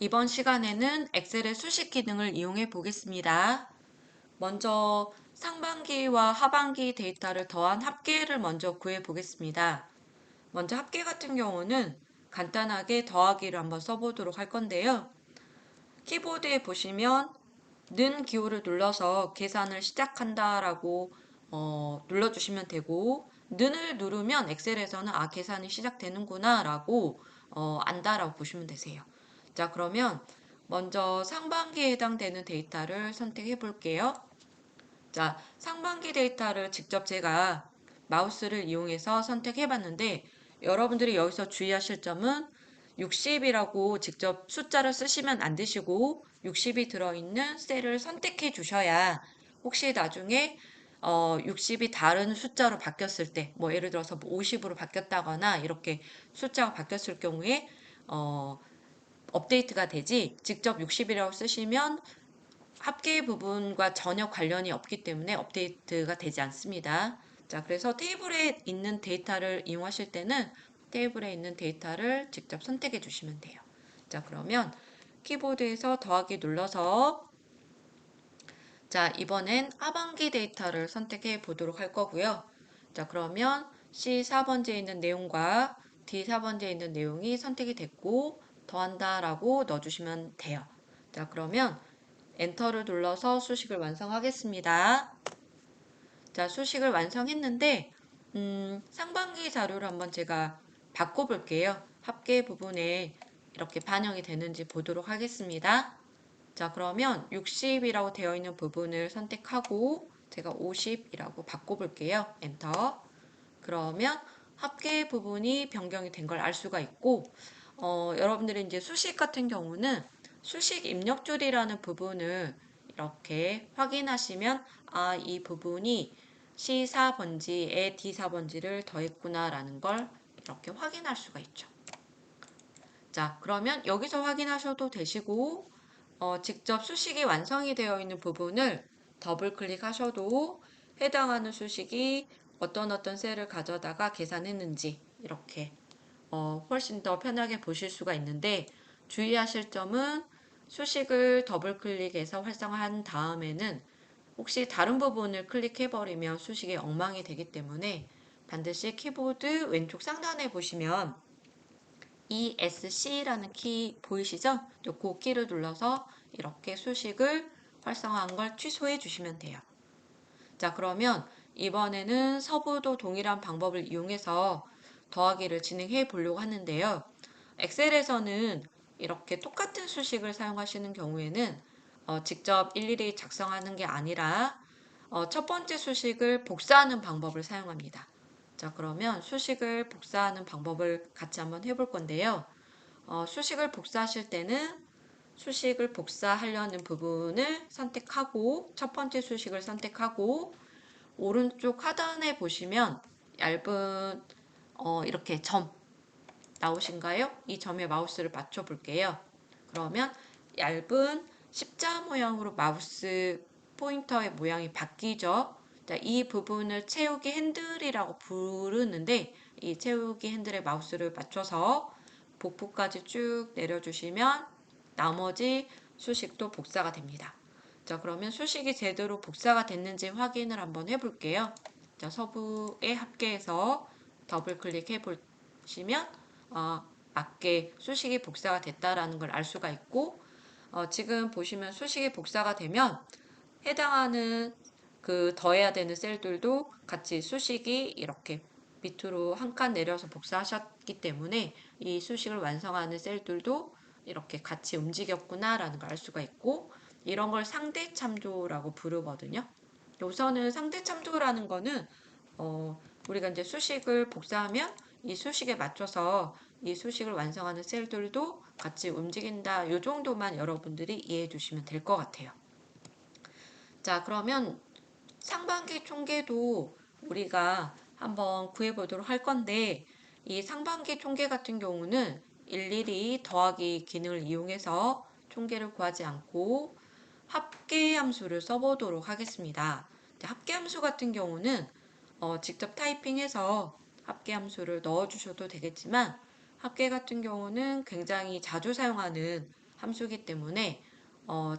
이번 시간에는 엑셀의 수식 기능을 이용해 보겠습니다. 먼저 상반기와 하반기 데이터를 더한 합계를 먼저 구해 보겠습니다. 먼저 합계 같은 경우는 간단하게 더하기를 한번 써보도록 할 건데요. 키보드에 보시면 는 기호를 눌러서 계산을 시작한다라고 눌러주시면 되고, 는을 누르면 엑셀에서는 계산이 시작되는구나 라고 안다라고 보시면 되세요. 자, 그러면 먼저 상반기에 해당되는 데이터를 선택해 볼게요. 자, 상반기 데이터를 직접 제가 마우스를 이용해서 선택해 봤는데, 여러분들이 여기서 주의하실 점은 60이라고 직접 숫자를 쓰시면 안 되시고 60이 들어있는 셀을 선택해 주셔야 혹시 나중에 60이 다른 숫자로 바뀌었을 때, 뭐 예를 들어서 50으로 바뀌었다거나 이렇게 숫자가 바뀌었을 경우에 업데이트가 되지, 직접 60이라고 쓰시면 합계 부분과 전혀 관련이 없기 때문에 업데이트가 되지 않습니다. 자, 그래서 테이블에 있는 데이터를 이용하실 때는 테이블에 있는 데이터를 직접 선택해 주시면 돼요. 자, 그러면 키보드에서 더하기 눌러서, 자, 이번엔 하반기 데이터를 선택해 보도록 할 거고요. 자, 그러면 C4번지에 있는 내용과 D4번지에 있는 내용이 선택이 됐고 더한다 라고 넣어주시면 돼요. 자, 그러면 엔터를 눌러서 수식을 완성하겠습니다. 자, 수식을 완성했는데 상반기 자료를 한번 제가 바꿔볼게요. 합계 부분에 이렇게 반영이 되는지 보도록 하겠습니다. 자, 그러면 60이라고 되어 있는 부분을 선택하고 제가 50이라고 바꿔볼게요. 엔터. 그러면 합계 부분이 변경이 된 걸 알 수가 있고, 여러분들이 이제 수식 같은 경우는 수식 입력줄이라는 부분을 이렇게 확인하시면, 이 부분이 C4번지에 D4번지를 더했구나라는 걸 이렇게 확인할 수가 있죠. 자, 그러면 여기서 확인하셔도 되시고, 직접 수식이 완성이 되어 있는 부분을 더블 클릭하셔도 해당하는 수식이 어떤 셀을 가져다가 계산했는지 이렇게 훨씬 더 편하게 보실 수가 있는데, 주의하실 점은 수식을 더블 클릭해서 활성화한 다음에는 혹시 다른 부분을 클릭해버리면 수식이 엉망이 되기 때문에 반드시 키보드 왼쪽 상단에 보시면 ESC라는 키 보이시죠? 그 키를 눌러서 이렇게 수식을 활성화한 걸 취소해 주시면 돼요. 자, 그러면 이번에는 서부도 동일한 방법을 이용해서 더하기를 진행해 보려고 하는데요. 엑셀에서는 이렇게 똑같은 수식을 사용하시는 경우에는 직접 일일이 작성하는 게 아니라 첫 번째 수식을 복사하는 방법을 사용합니다. 자, 그러면 수식을 복사하는 방법을 같이 한번 해볼 건데요. 수식을 복사하실 때는 수식을 복사하려는 부분을 선택하고 첫 번째 수식을 선택하고 오른쪽 하단에 보시면 얇은 이렇게 점 나오신가요? 이 점에 마우스를 맞춰 볼게요. 그러면 얇은 십자 모양으로 마우스 포인터의 모양이 바뀌죠. 자, 이 부분을 채우기 핸들이라고 부르는데, 이 채우기 핸들에 마우스를 맞춰서 복부까지 쭉 내려주시면 나머지 수식도 복사가 됩니다. 자, 그러면 수식이 제대로 복사가 됐는지 확인을 한번 해볼게요. 자, 서부의 합계에서 더블 클릭해 보시면 맞게 수식이 복사가 됐다라는 걸 알 수가 있고, 지금 보시면 수식이 복사가 되면 해당하는 그 더해야 되는 셀들도 같이 수식이 이렇게 밑으로 한 칸 내려서 복사하셨기 때문에 이 수식을 완성하는 셀들도 이렇게 같이 움직였구나라는 걸 알 수가 있고, 이런 걸 상대 참조라고 부르거든요. 우선은 상대 참조라는 거는 우리가 이제 수식을 복사하면 이 수식에 맞춰서 이 수식을 완성하는 셀들도 같이 움직인다. 이 정도만 여러분들이 이해해 주시면 될 것 같아요. 자, 그러면 상반기 총계도 우리가 한번 구해보도록 할 건데, 이 상반기 총계 같은 경우는 일일이 더하기 기능을 이용해서 총계를 구하지 않고 합계 함수를 써보도록 하겠습니다. 합계 함수 같은 경우는 직접 타이핑해서 합계 함수를 넣어주셔도 되겠지만, 합계 같은 경우는 굉장히 자주 사용하는 함수이기 때문에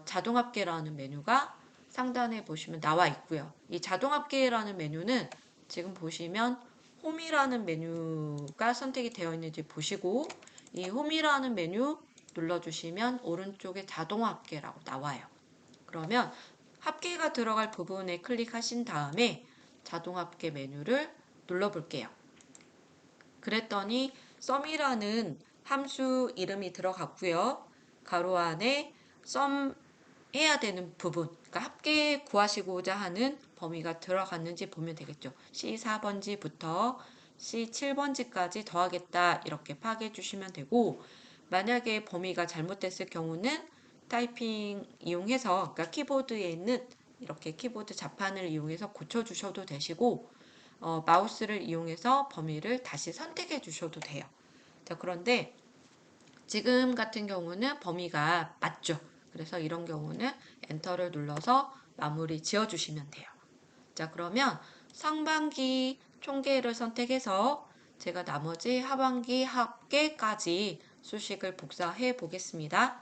자동합계라는 메뉴가 상단에 보시면 나와 있고요. 이 자동합계라는 메뉴는 지금 보시면 홈이라는 메뉴가 선택이 되어 있는지 보시고 이 홈이라는 메뉴 눌러주시면 오른쪽에 자동합계라고 나와요. 그러면 합계가 들어갈 부분에 클릭하신 다음에 자동합계 메뉴를 눌러볼게요. 그랬더니 sum이라는 함수 이름이 들어갔고요. 가로 안에 sum 해야 되는 부분, 그러니까 합계 구하시고자 하는 범위가 들어갔는지 보면 되겠죠. C4번지부터 C7번지까지 더하겠다 이렇게 파악해 주시면 되고 만약에 범위가 잘못됐을 경우는 타이핑 이용해서 그러니까 키보드에 있는 이렇게 키보드 자판을 이용해서 고쳐 주셔도 되시고 마우스를 이용해서 범위를 다시 선택해 주셔도 돼요. 자, 그런데 지금 같은 경우는 범위가 맞죠. 그래서 이런 경우는 엔터를 눌러서 마무리 지어 주시면 돼요. 자, 그러면 상반기 총계를 선택해서 제가 나머지 하반기 합계까지 수식을 복사해 보겠습니다.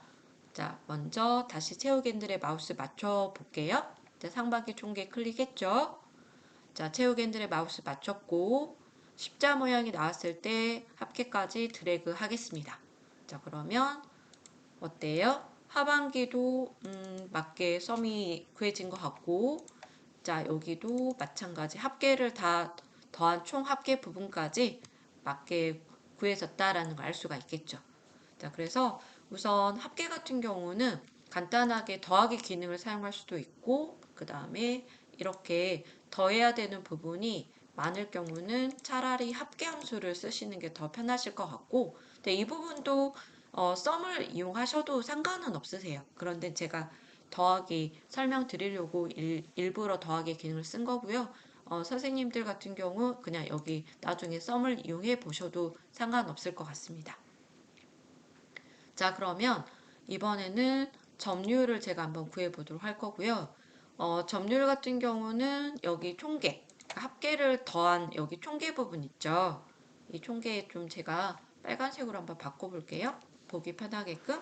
자, 먼저 다시 채우겐들의 마우스 맞춰 볼게요. 자, 상반기 총계 클릭했죠. 자, 채우겐들의 마우스 맞췄고 십자 모양이 나왔을 때 합계까지 드래그 하겠습니다. 자, 그러면 어때요? 하반기도 맞게 썸이 구해진 것 같고 자, 여기도 마찬가지 합계를 다 더한 총 합계 부분까지 맞게 구해졌다라는 걸 알 수가 있겠죠. 자, 그래서 우선 합계 같은 경우는 간단하게 더하기 기능을 사용할 수도 있고 그 다음에 이렇게 더해야 되는 부분이 많을 경우는 차라리 합계 함수를 쓰시는 게 더 편하실 것 같고 근데 이 부분도 썸을 이용하셔도 상관은 없으세요. 그런데 제가 더하기 설명드리려고 일부러 더하기 기능을 쓴 거고요. 선생님들 같은 경우 그냥 여기 나중에 썸을 이용해 보셔도 상관없을 것 같습니다. 자, 그러면 이번에는 점유율을 제가 한번 구해 보도록 할 거고요. 점유율 같은 경우는 여기 총계, 그러니까 합계를 더한 여기 총계 부분 있죠. 이 총계 좀 제가 빨간색으로 한번 바꿔볼게요. 보기 편하게끔.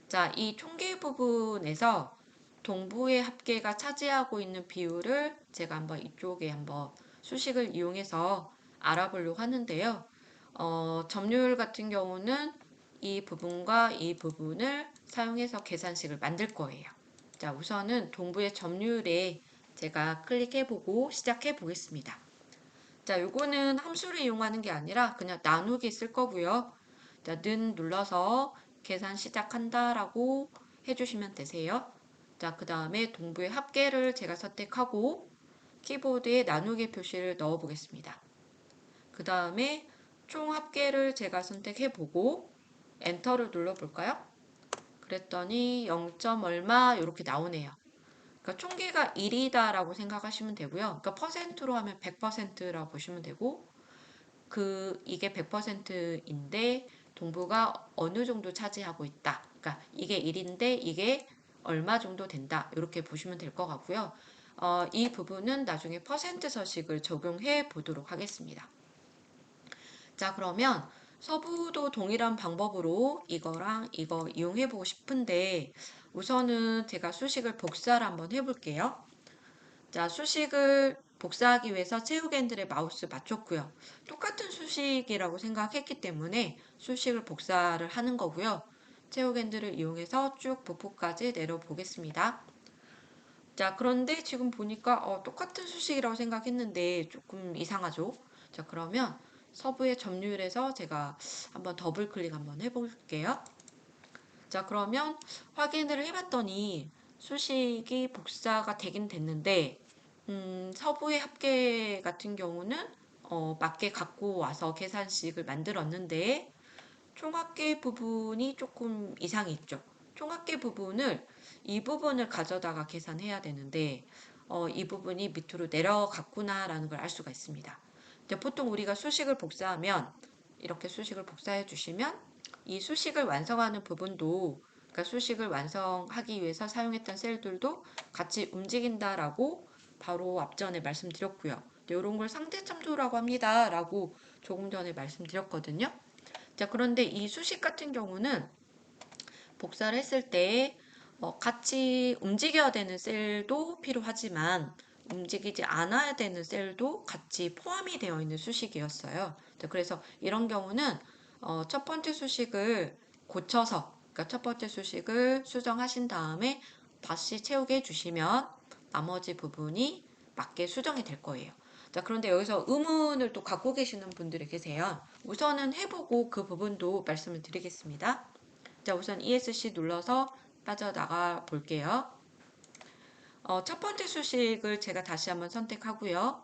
자, 이 총계 부분에서 동부의 합계가 차지하고 있는 비율을 제가 한번 이쪽에 한번 수식을 이용해서 알아보려고 하는데요. 점유율 같은 경우는 이 부분과 이 부분을 사용해서 계산식을 만들 거예요. 자, 우선은 동부의 점유율에 제가 클릭해보고 시작해 보겠습니다. 자, 요거는 함수를 이용하는 게 아니라 그냥 나누기 쓸 거고요. 자, 는 눌러서 계산 시작한다라고 해주시면 되세요. 자, 그 다음에 동부의 합계를 제가 선택하고 키보드에 나누기 표시를 넣어 보겠습니다. 그 다음에 총 합계를 제가 선택해 보고 엔터를 눌러 볼까요? 그랬더니 0. 얼마 이렇게 나오네요. 그러니까 총계가 1이다라고 생각하시면 되고요. 그러니까 퍼센트로 하면 100%라고 보시면 되고 이게 100%인데 동부가 어느 정도 차지하고 있다. 그러니까 이게 1인데 이게 얼마 정도 된다. 이렇게 보시면 될 것 같고요. 이 부분은 나중에 퍼센트 서식을 적용해 보도록 하겠습니다. 자, 그러면 서부도 동일한 방법으로 이거랑 이거 이용해 보고 싶은데 우선은 제가 수식을 복사를 한번 해볼게요. 자, 수식을 복사하기 위해서 채우겐들의 마우스 맞췄고요. 똑같은 수식이라고 생각했기 때문에 수식을 복사를 하는 거고요. 채우겐들을 이용해서 쭉 북부까지 내려보겠습니다. 자, 그런데 지금 보니까 똑같은 수식이라고 생각했는데 조금 이상하죠? 자, 그러면 서부의 점유율에서 제가 한번 더블 클릭 한번 해볼게요. 자, 그러면 확인을 해봤더니 수식이 복사가 되긴 됐는데 서부의 합계 같은 경우는 맞게 갖고 와서 계산식을 만들었는데 총합계 부분이 조금 이상이 있죠. 총합계 부분을 이 부분을 가져다가 계산해야 되는데 이 부분이 밑으로 내려갔구나라는 걸 알 수가 있습니다. 보통 우리가 수식을 복사하면 이렇게 수식을 복사해 주시면 이 수식을 완성하는 부분도 그러니까 수식을 완성하기 위해서 사용했던 셀들도 같이 움직인다라고 바로 앞전에 말씀드렸고요. 이런 걸 상대 참조라고 합니다. 라고 조금 전에 말씀드렸거든요. 자, 그런데 이 수식 같은 경우는 복사를 했을 때 같이 움직여야 되는 셀도 필요하지만 움직이지 않아야 되는 셀도 같이 포함이 되어 있는 수식이었어요. 그래서 이런 경우는 첫 번째 수식을 고쳐서, 그러니까 첫 번째 수식을 수정하신 다음에 다시 채우게 해주시면 나머지 부분이 맞게 수정이 될 거예요. 자, 그런데 여기서 의문을 또 갖고 계시는 분들이 계세요. 우선은 해보고 그 부분도 말씀을 드리겠습니다. 자, 우선 ESC 눌러서 빠져나가 볼게요. 첫 번째 수식을 제가 다시 한번 선택하고요.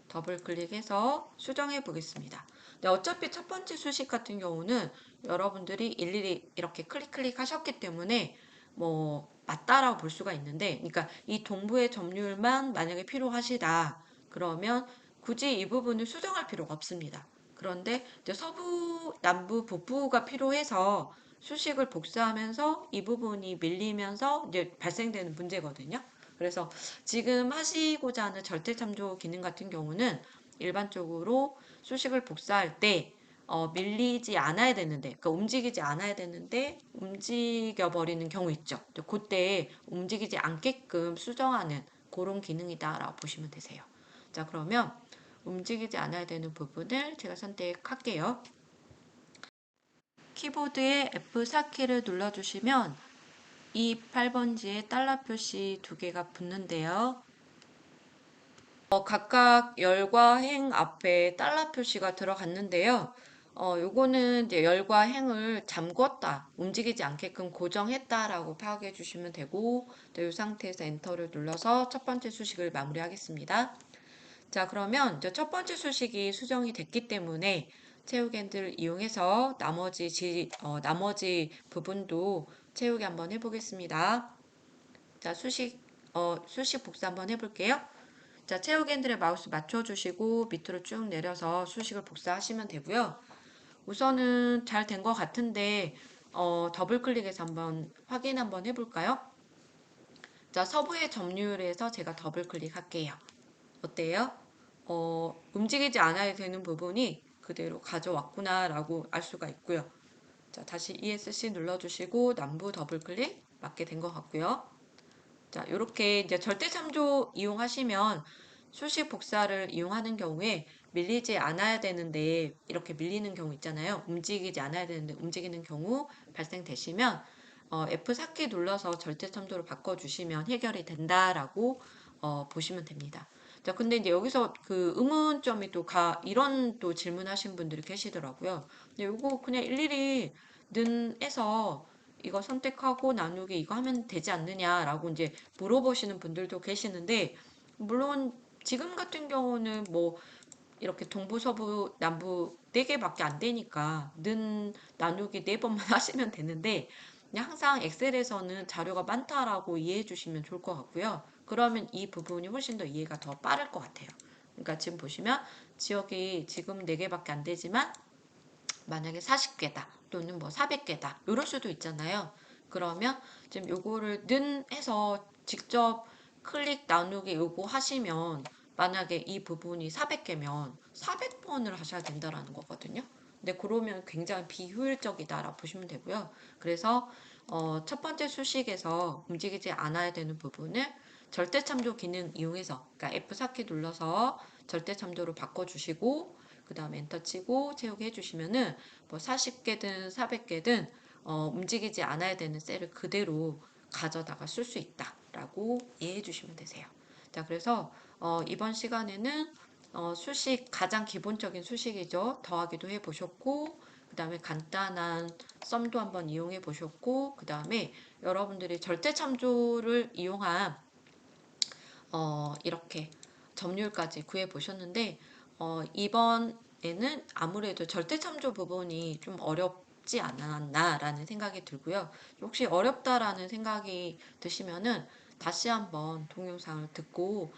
더블 클릭해서 수정해 보겠습니다. 네, 어차피 첫 번째 수식 같은 경우는 여러분들이 일일이 이렇게 클릭 하셨기 때문에 뭐 맞다라고 볼 수가 있는데, 그러니까 이 동부의 점유율만 만약에 필요하시다 그러면 굳이 이 부분을 수정할 필요가 없습니다. 그런데 이제 서부, 남부, 북부가 필요해서 수식을 복사하면서 이 부분이 밀리면서 이제 발생되는 문제거든요. 그래서 지금 하시고자 하는 절대참조 기능 같은 경우는 일반적으로 수식을 복사할 때 밀리지 않아야 되는데, 그러니까 움직이지 않아야 되는데 움직여 버리는 경우 있죠. 그때 움직이지 않게끔 수정하는 그런 기능이다라고 보시면 되세요. 자, 그러면 움직이지 않아야 되는 부분을 제가 선택할게요. 키보드의 F4키를 눌러주시면 이 8번지에 달러 표시 두 개가 붙는데요. 각각 열과 행 앞에 달러 표시가 들어갔는데요. 요거는 이제 열과 행을 잠궜다, 움직이지 않게끔 고정했다라고 파악해 주시면 되고, 이 상태에서 엔터를 눌러서 첫 번째 수식을 마무리하겠습니다. 자, 그러면 이제 첫 번째 수식이 수정이 됐기 때문에 채우기 핸들을 이용해서 나머지 부분도 채우기 한번 해보겠습니다. 자, 수식 복사 한번 해볼게요. 자, 채우기 핸들에 마우스 맞춰주시고 밑으로 쭉 내려서 수식을 복사하시면 되고요. 우선은 잘 된 것 같은데 더블 클릭해서 한번 확인 한번 해볼까요? 자, 서부의 점유율에서 제가 더블 클릭할게요. 어때요? 움직이지 않아야 되는 부분이 그대로 가져왔구나라고 알 수가 있고요. 자, 다시 ESC 눌러주시고 남부 더블 클릭 맞게 된 것 같고요. 자, 이렇게 이제 절대참조 이용하시면 수식 복사를 이용하는 경우에 밀리지 않아야 되는데 이렇게 밀리는 경우 있잖아요. 움직이지 않아야 되는데 움직이는 경우 발생되시면 F4키 눌러서 절대참조로 바꿔주시면 해결이 된다라고 보시면 됩니다. 자, 근데 이제 여기서 그 의문점이 이런 또 질문하신 분들이 계시더라고요. 근데 요거 그냥 일일이 는에서 이거 선택하고 나누기 이거 하면 되지 않느냐라고 이제 물어보시는 분들도 계시는데, 물론 지금 같은 경우는 뭐 이렇게 동부, 서부, 남부 4개밖에 안 되니까 는 나누기 4번만 하시면 되는데, 그냥 항상 엑셀에서는 자료가 많다라고 이해해 주시면 좋을 것 같고요. 그러면 이 부분이 훨씬 더 이해가 더 빠를 것 같아요. 그러니까 지금 보시면 지역이 지금 4개밖에 안 되지만 만약에 40개다 또는 뭐 400개다 이럴 수도 있잖아요. 그러면 지금 요거를 는 해서 직접 클릭 나누기 요거 하시면 만약에 이 부분이 400개면 400번을 하셔야 된다라는 거거든요. 근데 그러면 굉장히 비효율적이다라고 보시면 되고요. 그래서 첫 번째 수식에서 움직이지 않아야 되는 부분을 절대참조 기능 이용해서, 그러니까 F4키 눌러서 절대참조로 바꿔주시고 그 다음에 엔터 치고 채우기 해주시면은 뭐 40개든 400개든 움직이지 않아야 되는 셀을 그대로 가져다가 쓸 수 있다라고 이해해 주시면 되세요. 자, 그래서 이번 시간에는 수식, 가장 기본적인 수식이죠. 더하기도 해 보셨고, 그 다음에 간단한 썸도 한번 이용해 보셨고, 그 다음에 여러분들이 절대참조를 이용한 이렇게 점유율까지 구해 보셨는데, 이번에는 아무래도 절대참조 부분이 좀 어렵지 않았나라는 생각이 들고요. 혹시 어렵다라는 생각이 드시면은 다시 한번 동영상을 듣고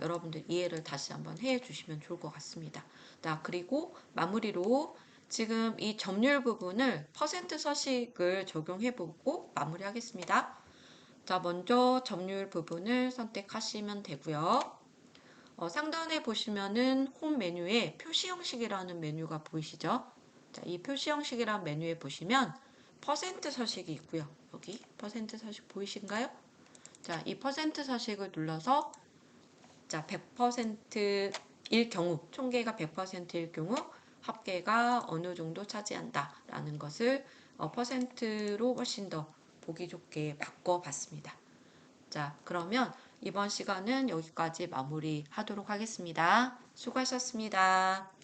여러분들 이해를 다시 한번 해 주시면 좋을 것 같습니다. 자, 그리고 마무리로 지금 이 점유율 부분을 퍼센트 서식을 적용해 보고 마무리하겠습니다. 자, 먼저 점유율 부분을 선택하시면 되고요. 상단에 보시면은 홈 메뉴에 표시 형식이라는 메뉴가 보이시죠? 자, 이 표시 형식이라는 메뉴에 보시면 퍼센트 서식이 있고요. 어디 퍼센트 서식 보이신가요? 자, 이 퍼센트 서식을 눌러서 자, 100%일 경우, 총계가 100%일 경우 합계가 어느 정도 차지한다 라는 것을 퍼센트로 훨씬 더 보기 좋게 바꿔봤습니다. 자, 그러면 이번 시간은 여기까지 마무리하도록 하겠습니다. 수고하셨습니다.